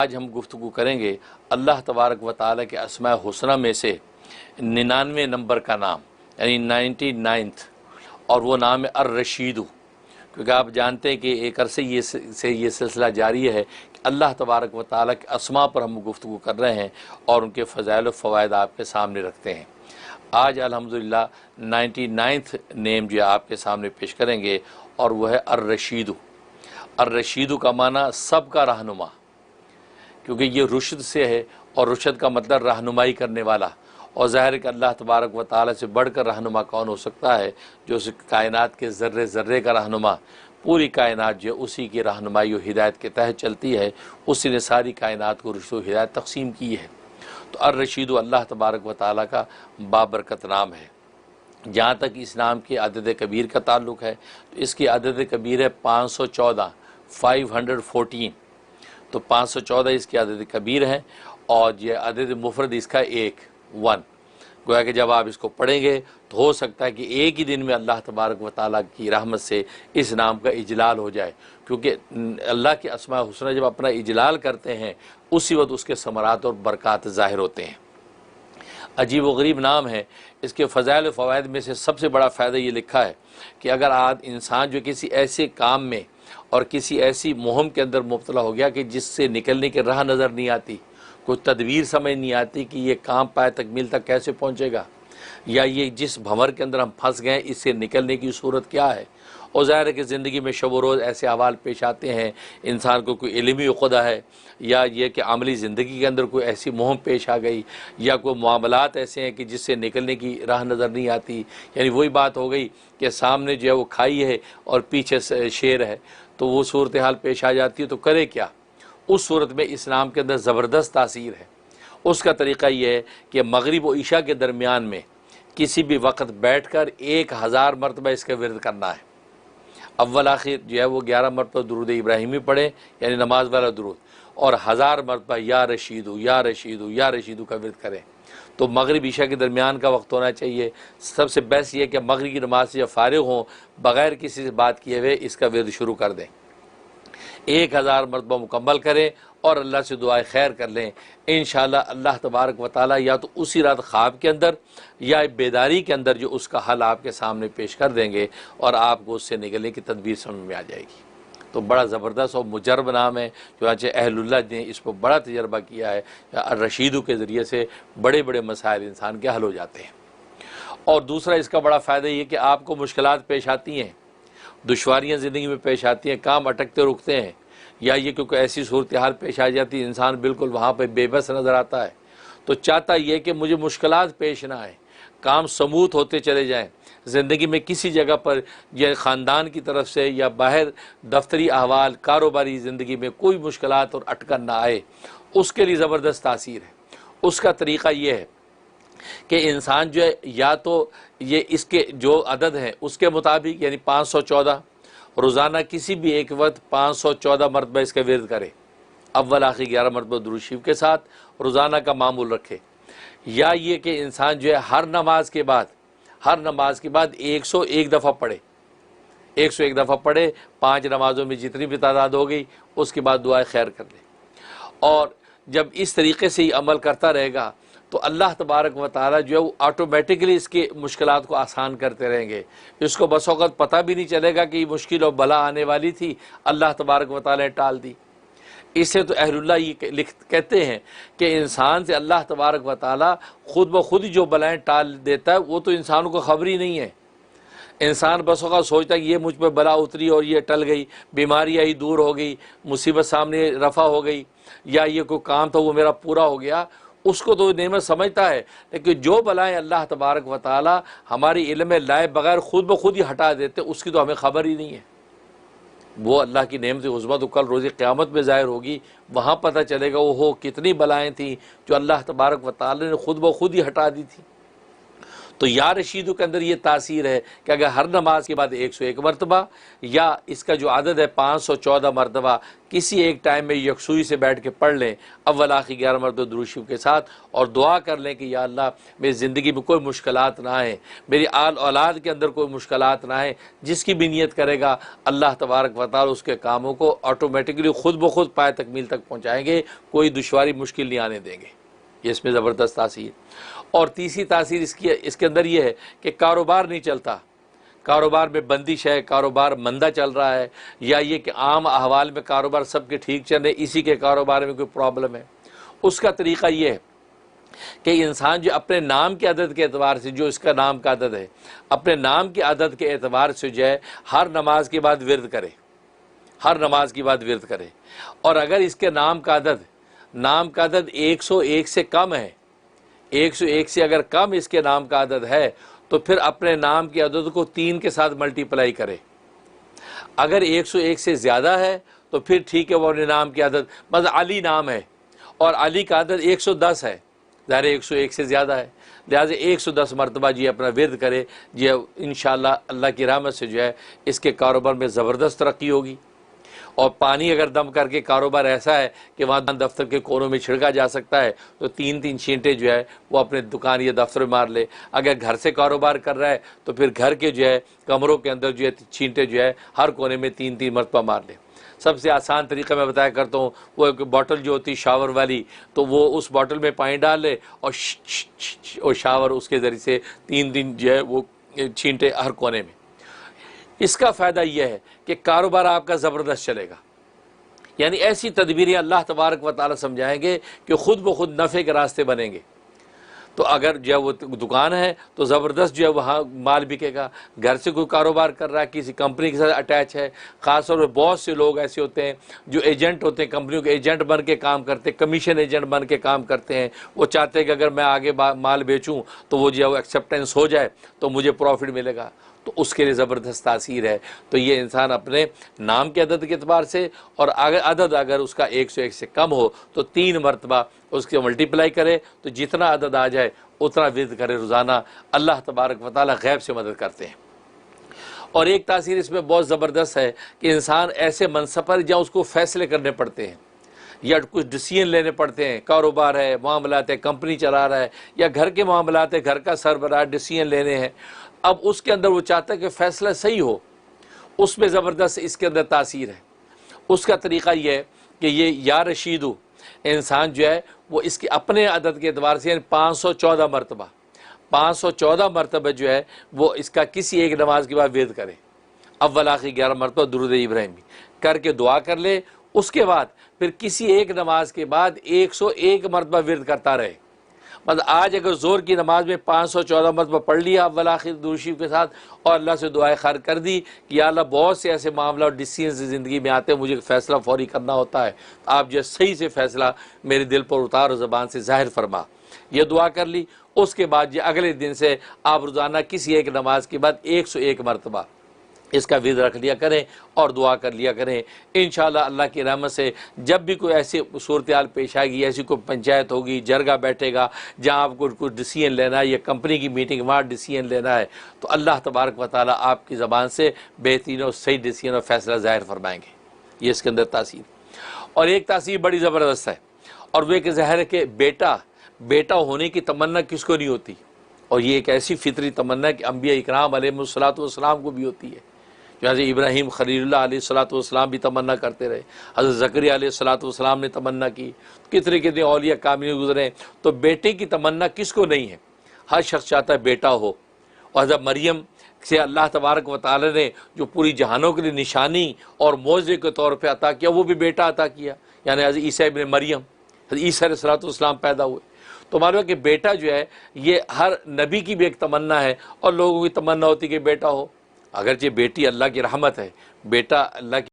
आज हम गुफ्तगू करेंगे अल्लाह तबारक व तआला के अस्माए हुस्ना में से 99 नंबर का नाम, यानी 99th, और वो नाम है अर्रशीदु। क्योंकि आप जानते हैं कि एक अरसे ये सिलसिला जारी है कि अल्लाह तबारक व तआला के अस्मा पर हम गुफ्तगू कर रहे हैं और उनके फ़ज़ाइल व फ़वाइद आपके सामने रखते हैं। आज अल्हम्दुलिल्लाह 99th नेम जो आपके सामने पेश करेंगे और वह है अर्रशीदु। अर्रशीदु का माना सबका रहनुमा, क्योंकि ये रुशद से है और रुशद का मतलब रहनुमाई करने वाला। और ज़ाहिर कि अल्लाह तबारक व तआला से बढ़कर रहनुमा कौन हो सकता है, जो उस कायनात के ज़र्रे ज़र्रे का रहनुमा, पूरी कायनात जो उसी की रहनुमाई और हिदायत के तहत चलती है, उसी ने सारी कायनात को रुशद व हिदायत तक़सीम की है। तो अर्रशीदु अल्लाह तबारक व तआला का बाबरकत नाम है। जहाँ तक इस नाम के अदद कबीर का ताल्लुक़ है तो इसकी अदद कबीर है 514, 514। तो 514 इसकी अदद कबीर है और ये अदद मुफरद इसका 1 गोया कि जब आप इसको पढ़ेंगे तो हो सकता है कि एक ही दिन में अल्लाह तबारक व तआला की रहमत से इस नाम का इजलाल हो जाए। क्योंकि अल्लाह के अस्माए हुस्ना जब अपना इजलाल करते हैं उसी वक्त उसके समरात और बरक़ात ज़ाहिर होते हैं। अजीब व गरीब नाम है। इसके फ़ज़ाइल व फ़वाइद में से सबसे बड़ा फ़ायदा ये लिखा है कि अगर आज इंसान जो किसी ऐसे काम में और किसी ऐसी मुहिम के अंदर मुब्तला हो गया कि जिससे निकलने की राह नज़र नहीं आती, कोई तदबीर समझ नहीं आती कि ये काम पाए तकमील तक कैसे पहुँचेगा, या ये जिस भंवर के अंदर हम फंस गए इससे निकलने की सूरत क्या है। और ज़ाहिर है कि ज़िंदगी में शब व रोज़ ऐसे अहवाल पेश आते हैं, इंसान को कोई इल्मी उक़दा है, या ये कि अमली ज़िंदगी के अंदर कोई ऐसी मुहिम पेश आ गई, या कोई मामलात ऐसे हैं कि जिससे निकलने की राह नज़र नहीं आती। यानी वही बात हो गई कि सामने जो है वो खाई है और पीछे शेर है, तो वो सूरत हाल पेश आ जाती है। तो करे क्या? उस सूरत में इस्लाम के अंदर ज़बरदस्त तासीर है। उसका तरीक़ा ये है कि मगरिब व इशा के दरमियान में किसी भी वक्त बैठ कर 1000 मरतबा इसका विर्द करना है। अव्वल आखिर जो है वो 11 मरतबा दुरूद इब्राहिमी पढ़े, यानी नमाज वाला दुरूद, और 1000 मरतबा या रशीदु या रशीदु या रशीदु का विर्द करें। तो मगरिब इशा के दरमियान का वक्त होना चाहिए। सबसे बेस्ट ये कि मगरिब की नमाज से जब फ़ारिग हों, बग़ैर किसी से बात किए हुए इसका विर्द शुरू कर दें। 1000 मरतबा मुकम्मल करें और अल्लाह से दुआए खैर कर लें। इंशाअल्लाह अल्लाह तबारक व तआला या तो उसी रात ख्वाब के अंदर या बेदारी के अंदर जो उसका हल आपके सामने पेश कर देंगे और आपको उससे निकलने की तदबीर समझ में आ जाएगी। तो बड़ा ज़बरदस्त और मुजर्ब नाम है, चुनांचे अहलुल्लाह ने इस पर बड़ा तजर्बा किया है। रशीदों के ज़रिए से बड़े बड़े मसाइल इंसान के हल हो जाते हैं। और दूसरा इसका बड़ा फ़ायदा ये कि आपको मुश्किलात पेश आती हैं, दुश्वारियाँ ज़िंदगी में पेश आती हैं, काम अटकते रुकते हैं, या ये क्योंकि ऐसी सूरत हाल पेश आ जाती है इंसान बिल्कुल वहाँ पर बेबस नज़र आता है। तो चाहता ये कि मुझे मुश्किलात पेश ना आए, काम समूथ होते चले जाएं, ज़िंदगी में किसी जगह पर या ख़ानदान की तरफ से या बाहर दफ्तरी अहवाल कारोबारी ज़िंदगी में कोई मुश्किलात और अटकन ना आए, उसके लिए ज़बरदस्त तासीर है। उसका तरीक़ा ये है कि इंसान जो है या तो ये इसके जो अदद हैं उसके मुताबिक, यानी 514 रोज़ाना किसी भी एक वक्त 514 मरतबा इसका विर्द करे, अव्वल आखिर 11 मरतबा दुरूद शरीफ के साथ रोज़ाना का मामूल रखे। या ये कि इंसान जो है हर नमाज के बाद 101 दफ़ा पढ़े, 101 दफ़ा पढ़े, 5 नमाज़ों में जितनी भी तादाद हो गई उसके बाद दुआए खैर कर ले। और जब इस तरीक़े से ही अमल करता रहेगा तो अल्लाह तबारक व तआला जो है वो ऑटोमेटिकली इसके मुश्किलात को आसान करते रहेंगे। इसको बस वक़्त पता भी नहीं चलेगा कि मुश्किल और बला आने वाली थी, अल्लाह तबारक व तआला ने टाल दी। इससे तो अहलुल्लाह ये कहते हैं कि इंसान से अल्लाह तबारक व तआला ख़ुद ब खुद जो बलाएँ टाल देता है वो तो इंसानों को ख़बर ही नहीं है। इंसान बस वक़्त सोचता है कि ये मुझ पर बला उतरी और ये टल गई, बीमारी आई दूर हो गई, मुसीबत सामने रफ़ा हो गई, या ये कोई काम था वो मेरा पूरा हो गया, उसको तो नेमत समझता है। लेकिन जो बलाएँ अल्लाह तबारक व तआला हमारी इल्म में लाए बगैर ख़ुद ब खुद ही हटा देते, उसकी तो हमें ख़बर ही नहीं है। वो अल्लाह की नेमत उज़्मा तो कल रोज़े क़यामत में ज़ाहिर होगी, वहाँ पता चलेगा वो कितनी बलाएँ थी जो अल्लाह तबारक व तआला ने ख़ुद ब खुद ही हटा दी थी। तो या रशीदू के अंदर ये तासीर है कि अगर हर नमाज के बाद 101 मरतबा या इसका जो आदद है 514 मरतबा किसी एक टाइम में यकसुई से बैठ के पढ़ लें अव्वल आखिर 11 मरतबा दुरूद शरीफ के साथ, और दुआ कर लें कि या अल्लाह मेरी ज़िंदगी में कोई मुश्किलात ना आए, मेरी आल औलाद के अंदर कोई मुश्किलात ना आए। जिसकी भी नीयत करेगा अल्लाह तबारक व तआला उसके कामों को ऑटोमेटिकली खुद ब खुद पाए तकमील तक पहुँचाएँगे, कोई दुश्वारी मुश्किल नहीं आने देंगे। ये इसमें ज़बरदस्त तासीर। और तीसरी तासीर इसके अंदर ये है कि कारोबार नहीं चलता, कारोबार में बंदिश है, कारोबार मंदा चल रहा है, या ये कि आम अहवाल में कारोबार सबके ठीक चल रहे, इसी के कारोबार में कोई प्रॉब्लम है। उसका तरीक़ा ये है कि इंसान जो अपने नाम के अदद के एतबार से, जो इसका नाम का अदद है, अपने नाम के अदद के एतबार से जो है हर नमाज के बाद विर्द करे, हर नमाज के बाद विर्द करे। और अगर इसके नाम का अदद 101 से कम है, 101 से अगर कम इसके नाम का अदद है तो फिर अपने नाम के अदद को 3 के साथ मल्टीप्लाई करे। अगर 101 से ज़्यादा है तो फिर ठीक है, वो अपने नाम के अदद, मतलब अली नाम है और अली का अदद 110 है, ज़ाहिर 101 से ज़्यादा है, लिहाजा 110 मरतबा जी अपना विर्द करे जी। इंशाअल्लाह अल्लाह की रहमत से जो है इसके कारोबार में ज़बरदस्त तरक्की होगी। और पानी अगर दम करके कारोबार ऐसा है कि वहाँ दफ्तर के कोनों में छिड़का जा सकता है तो 3-3 छींटे जो है वो अपने दुकान या दफ्तर में मार ले। अगर घर से कारोबार कर रहा है तो फिर घर के जो है कमरों के अंदर जो है छींटे जो है हर कोने में 3-3 मरतबा मार ले। सबसे आसान तरीका मैं बताया करता हूँ, वो एक बॉटल जो होती है शावर वाली, तो वो उस बॉटल में पानी डाल ले और शावर उसके ज़रिए से 3 जो है वो छींटे हर कोने में। इसका फ़ायदा यह है कि कारोबार आपका ज़बरदस्त चलेगा। यानी ऐसी तदबीरें अल्लाह तबारक व तआला समझाएंगे कि ख़ुद ब खुद नफ़े के रास्ते बनेंगे। तो अगर जो है वो दुकान है तो ज़बरदस्त जो है वहाँ माल बिकेगा। घर से कोई कारोबार कर रहा है, किसी कंपनी के साथ अटैच है, ख़ास तौर पर बहुत से लोग ऐसे होते हैं जो एजेंट होते हैं, कंपनियों के एजेंट बन के काम करते हैं, कमीशन एजेंट बन के काम करते हैं। वो चाहते हैं कि अगर मैं आगे माल बेचूँ तो वो जो है वो एक्सेप्टेंस हो जाए तो मुझे प्रॉफिट मिलेगा, तो उसके लिए ज़बरदस्त तासीर है। तो ये इंसान अपने नाम के अदद के अतबार से, और अगर उसका 101 से कम हो तो 3 मरतबा उसके मल्टीप्लाई करे, तो जितना अदद आ जाए उतना विर्द करे रोज़ाना। अल्लाह तबारक व तआला गैब से मदद करते हैं। और एक तासीर इसमें बहुत ज़बरदस्त है कि इंसान ऐसे मनसब पर जहाँ उसको फ़ैसले करने पड़ते हैं या कुछ डिसीजन लेने पड़ते हैं, कारोबार है, मामलात है, कंपनी चला रहा है, या घर के मामलात है, घर का सरबराह, डिसीजन लेने हैं। अब उसके अंदर वो चाहता है कि फ़ैसला सही हो, उसमें ज़बरदस्त इसके अंदर तासीर है। उसका तरीक़ा ये है कि ये या रशीदू इंसान जो है वो इसके अपने अदद के एतबार से 514 मरतबा जो है वो इसका किसी एक नमाज के बाद विर्द करे। अव्वल आखिर 11 मरतबा दुरूद इब्राहिमी करके दुआ कर ले। उसके बाद फिर किसी एक नमाज के बाद 101 मरतबा विर्द करता रहे। मतलब आज अगर ज़ोर की नमाज में 514 मरतबा पढ़ लिया अव्वल आखिर दुरूद शरीफ के साथ, और अल्लाह से दुआएं खैर कर दी कि या अल्लाह बहुत से ऐसे मामला और डिसीजन ज़िंदगी में आते हैं, मुझे फ़ैसला फौरी करना होता है, आप जो सही से फ़ैसला मेरे दिल पर उतार और ज़बान से ज़ाहिर फरमा, यह दुआ कर ली। उसके बाद ये अगले दिन से आप रोज़ाना किसी एक नमाज के बाद 101 मरतबा इसका विर्द रख लिया करें और दुआ कर लिया करें। इंशाअल्लाह अल्लाह की रहमत से जब भी कोई ऐसी सूरत हाल पेश आएगी, ऐसी कोई पंचायत होगी, जरगा बैठेगा जहाँ आपको कुछ डिसीजन लेना है या कंपनी की मीटिंग वहाँ डिसीजन लेना है, तो अल्लाह तबारक व तआला आपकी ज़बान से बेहतरीन और सही डिसीजन और फैसला ज़ाहिर फरमाएँगे। ये इसके अंदर तासीर। और एक तासीर बड़ी ज़बरदस्त है, और वह कि ज़ाहिर है कि बेटा होने की तमन्ना किसको नहीं होती, और ये एक ऐसी फितरी तमन्ना है कि अंबिया इकराम अलैहिस्सलातु वस्सलाम को भी होती है। जैसे इब्राहीम खलीलुल्लाह अलैहिस्सलातु वस्सलाम भी तमन्ना करते रहे, हज़रत ज़करिया अलैहिस्सलातु वस्सलाम ने तमन्ना की, कितने औलिया कामिल गुजरे। तो बेटे की तमन्ना किसको नहीं है, हर शख्स चाहता है बेटा हो। और हज़रत मरियम से अल्लाह तबारक व तआला ने जो पूरी जहानों के लिए निशानी और मौज़े के तौर पर अता किया, वो भी बेटा अता किया, यानी हज़रत ईसा इब्न मरियम, हज़रत ईसा अलैहिस्सलातु वस्सलाम पैदा हुए। तो मालूम है कि बेटा जो है ये हर नबी की भी एक तमन्ना है, और लोगों की तमन्ना होती है कि बेटा हो। अगरचे बेटी अल्लाह की रहमत है, बेटा अल्लाह की